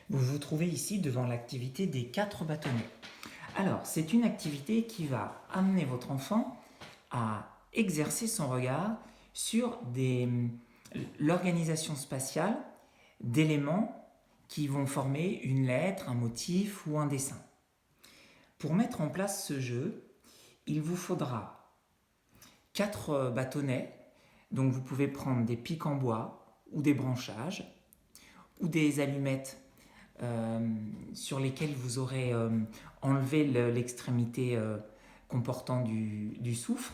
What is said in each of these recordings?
Vous vous trouvez ici devant l'activité des 4 bâtonnets. Alors, c'est une activité qui va amener votre enfant à exercer son regard sur l'organisation spatiale d'éléments qui vont former une lettre, un motif ou un dessin. Pour mettre en place ce jeu, il vous faudra 4 bâtonnets, donc vous pouvez prendre des pics en bois ou des branchages ou des allumettes sur lesquelles vous aurez enlevé l'extrémité comportant du soufre.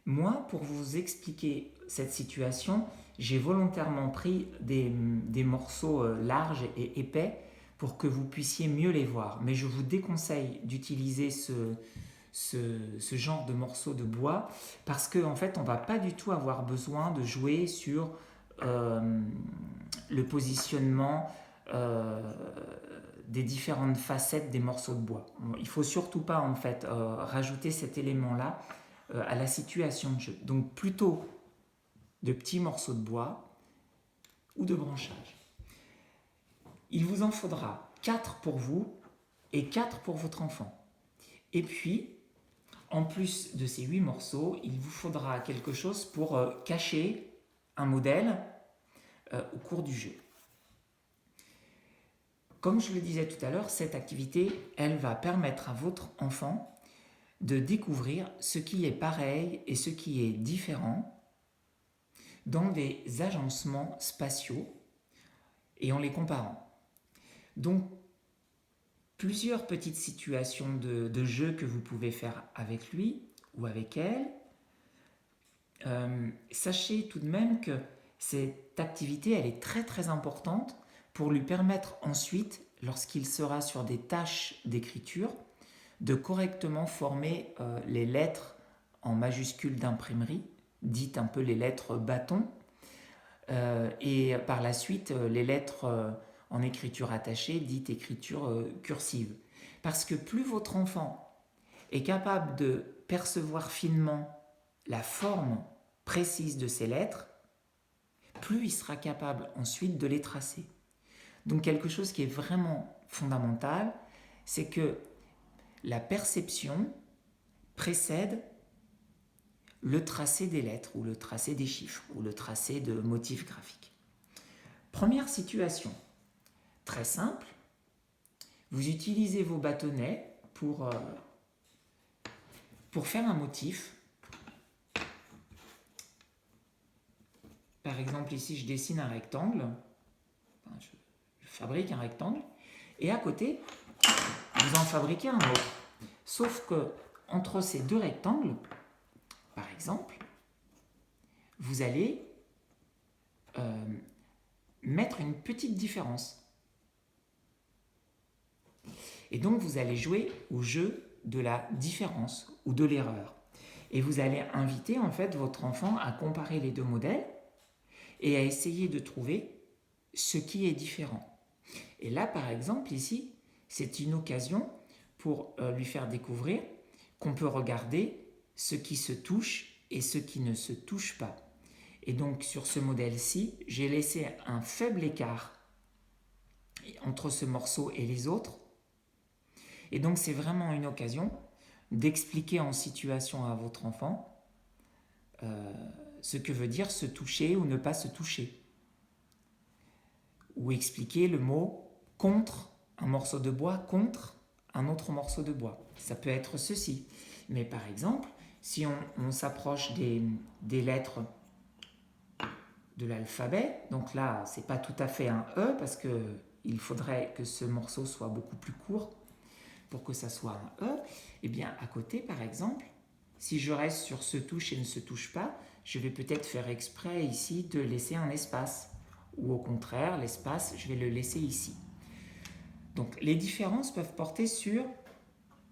Moi, pour vous expliquer cette situation, j'ai volontairement pris des morceaux larges et épais pour que vous puissiez mieux les voir. Mais je vous déconseille d'utiliser ce genre de morceaux de bois parce qu'en fait, on ne va pas du tout avoir besoin de jouer sur le positionnement des différentes facettes des morceaux de bois. Il ne faut surtout pas en fait rajouter cet élément-là à la situation de jeu. Donc plutôt de petits morceaux de bois ou de branchage. Il vous en faudra 4 pour vous et 4 pour votre enfant. Et puis, en plus de ces 8 morceaux, il vous faudra quelque chose pour cacher un modèle au cours du jeu. Comme je le disais tout à l'heure, cette activité, elle va permettre à votre enfant de découvrir ce qui est pareil et ce qui est différent dans des agencements spatiaux et en les comparant. Donc, plusieurs petites situations de jeu que vous pouvez faire avec lui ou avec elle. Sachez tout de même que cette activité, elle est très très importante pour lui permettre ensuite, lorsqu'il sera sur des tâches d'écriture, de correctement former les lettres en majuscules d'imprimerie, dites un peu les lettres bâtons, et par la suite les lettres en écriture attachée, dites écriture cursive. Parce que plus votre enfant est capable de percevoir finement la forme précise de ces lettres, plus il sera capable ensuite de les tracer. Donc quelque chose qui est vraiment fondamental, c'est que la perception précède le tracé des lettres ou le tracé des chiffres ou le tracé de motifs graphiques. Première situation, très simple, vous utilisez vos bâtonnets pour faire un motif. Par exemple, ici, je dessine un rectangle, je fabrique un rectangle, et à côté, vous en fabriquez un autre. Sauf que entre ces deux rectangles, par exemple, vous allez mettre une petite différence. Et donc, vous allez jouer au jeu de la différence ou de l'erreur. Et vous allez inviter en fait votre enfant à comparer les deux modèles et à essayer de trouver ce qui est différent. Et là, par exemple, ici, c'est une occasion pour lui faire découvrir qu'on peut regarder ce qui se touche et ce qui ne se touche pas. Et donc, sur ce modèle-ci, j'ai laissé un faible écart entre ce morceau et les autres. Et donc, c'est vraiment une occasion d'expliquer en situation à votre enfant ce que veut dire se toucher ou ne pas se toucher. Ou expliquer le mot contre un morceau de bois contre un autre morceau de bois. Ça peut être ceci. Mais par exemple, si on s'approche des lettres de l'alphabet, donc là, c'est pas tout à fait un E parce qu'il faudrait que ce morceau soit beaucoup plus court pour que ça soit un E. Et bien, à côté, par exemple, si je reste sur se touche et ne se touche pas, je vais peut-être faire exprès ici de laisser un espace. Ou au contraire, l'espace, je vais le laisser ici. Donc, les différences peuvent porter sur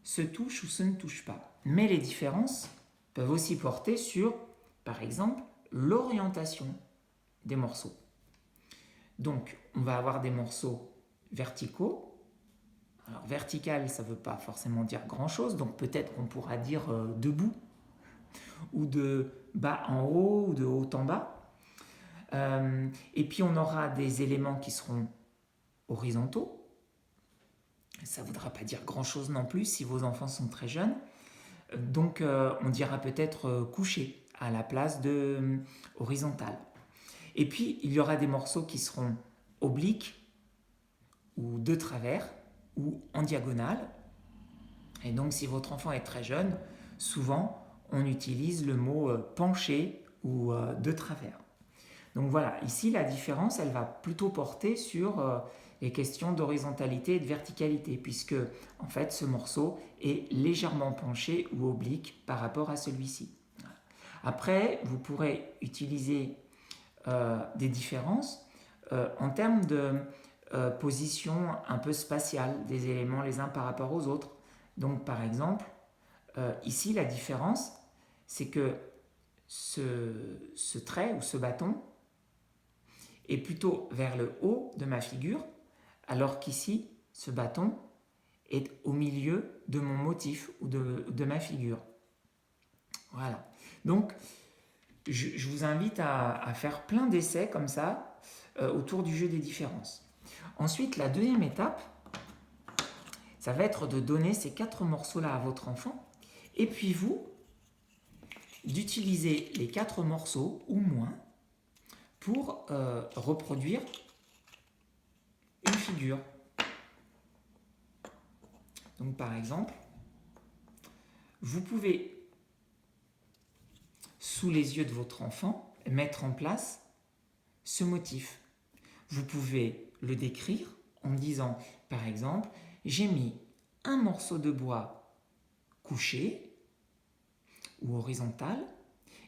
se touche ou se ne touche pas. Mais les différences peuvent aussi porter sur, par exemple, l'orientation des morceaux. Donc, on va avoir des morceaux verticaux. Alors, vertical, ça ne veut pas forcément dire grand-chose, donc peut-être qu'on pourra dire debout, ou de bas en haut, ou de haut en bas. Et puis, on aura des éléments qui seront horizontaux. Ça ne voudra pas dire grand-chose non plus si vos enfants sont très jeunes. Donc on dira peut-être couché à la place de horizontal. Et puis il y aura des morceaux qui seront obliques ou de travers ou en diagonale. Et donc si votre enfant est très jeune, souvent on utilise le mot penché ou de travers. Donc voilà, ici la différence, elle va plutôt porter sur les questions d'horizontalité et de verticalité, puisque en fait ce morceau est légèrement penché ou oblique par rapport à celui-ci. Après, vous pourrez utiliser des différences en termes de position un peu spatiale des éléments les uns par rapport aux autres. Donc par exemple, ici la différence, c'est que ce trait ou ce bâton est plutôt vers le haut de ma figure, alors qu'ici, ce bâton est au milieu de mon motif ou de ma figure. Voilà. Donc, je vous invite à faire plein d'essais comme ça autour du jeu des différences. Ensuite, la deuxième étape, ça va être de donner ces 4 morceaux-là à votre enfant, et puis vous, d'utiliser les 4 morceaux ou moins pour reproduire une figure. Donc par exemple, vous pouvez, sous les yeux de votre enfant, mettre en place ce motif. Vous pouvez le décrire en disant, par exemple, j'ai mis un morceau de bois couché ou horizontal,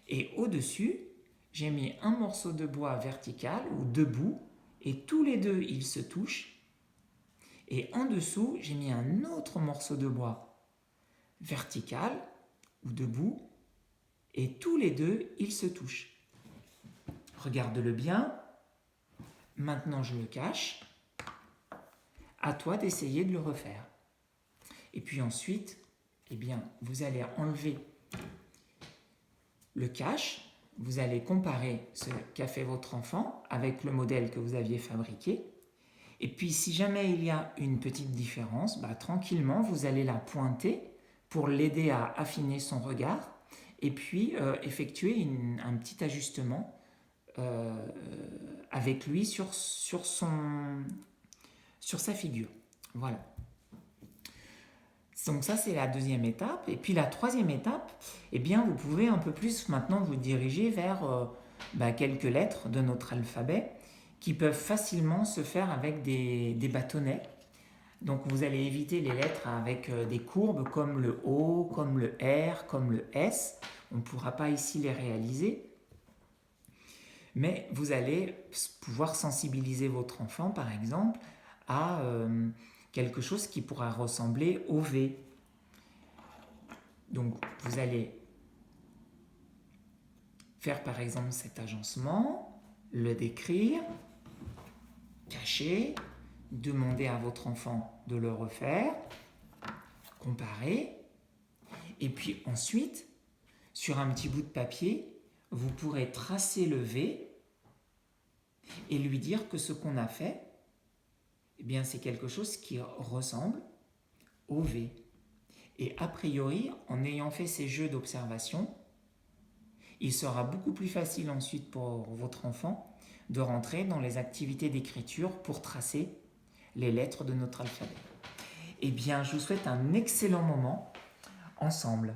et au-dessus, j'ai mis un morceau de bois vertical ou debout, et tous les deux, ils se touchent. Et en dessous, j'ai mis un autre morceau de bois vertical ou debout, et tous les deux, ils se touchent. Regarde-le bien. Maintenant, je le cache. À toi d'essayer de le refaire. Et puis ensuite, eh bien, vous allez enlever le cache. Vous allez comparer ce qu'a fait votre enfant avec le modèle que vous aviez fabriqué. Et puis, si jamais il y a une petite différence, tranquillement, vous allez la pointer pour l'aider à affiner son regard et puis effectuer un petit ajustement avec lui sur sa figure. Voilà. Donc ça, c'est la deuxième étape. Et puis la troisième étape, eh bien, vous pouvez un peu plus maintenant vous diriger vers quelques lettres de notre alphabet qui peuvent facilement se faire avec des bâtonnets. Donc vous allez éviter les lettres avec des courbes comme le O, comme le R, comme le S. On ne pourra pas ici les réaliser. Mais vous allez pouvoir sensibiliser votre enfant, par exemple, à quelque chose qui pourra ressembler au V. Donc vous allez faire par exemple cet agencement, le décrire, cacher, demander à votre enfant de le refaire, comparer, et puis ensuite, sur un petit bout de papier, vous pourrez tracer le V et lui dire que ce qu'on a fait, eh bien, c'est quelque chose qui ressemble au V. Et a priori, en ayant fait ces jeux d'observation, il sera beaucoup plus facile ensuite pour votre enfant de rentrer dans les activités d'écriture pour tracer les lettres de notre alphabet. Eh bien, je vous souhaite un excellent moment ensemble.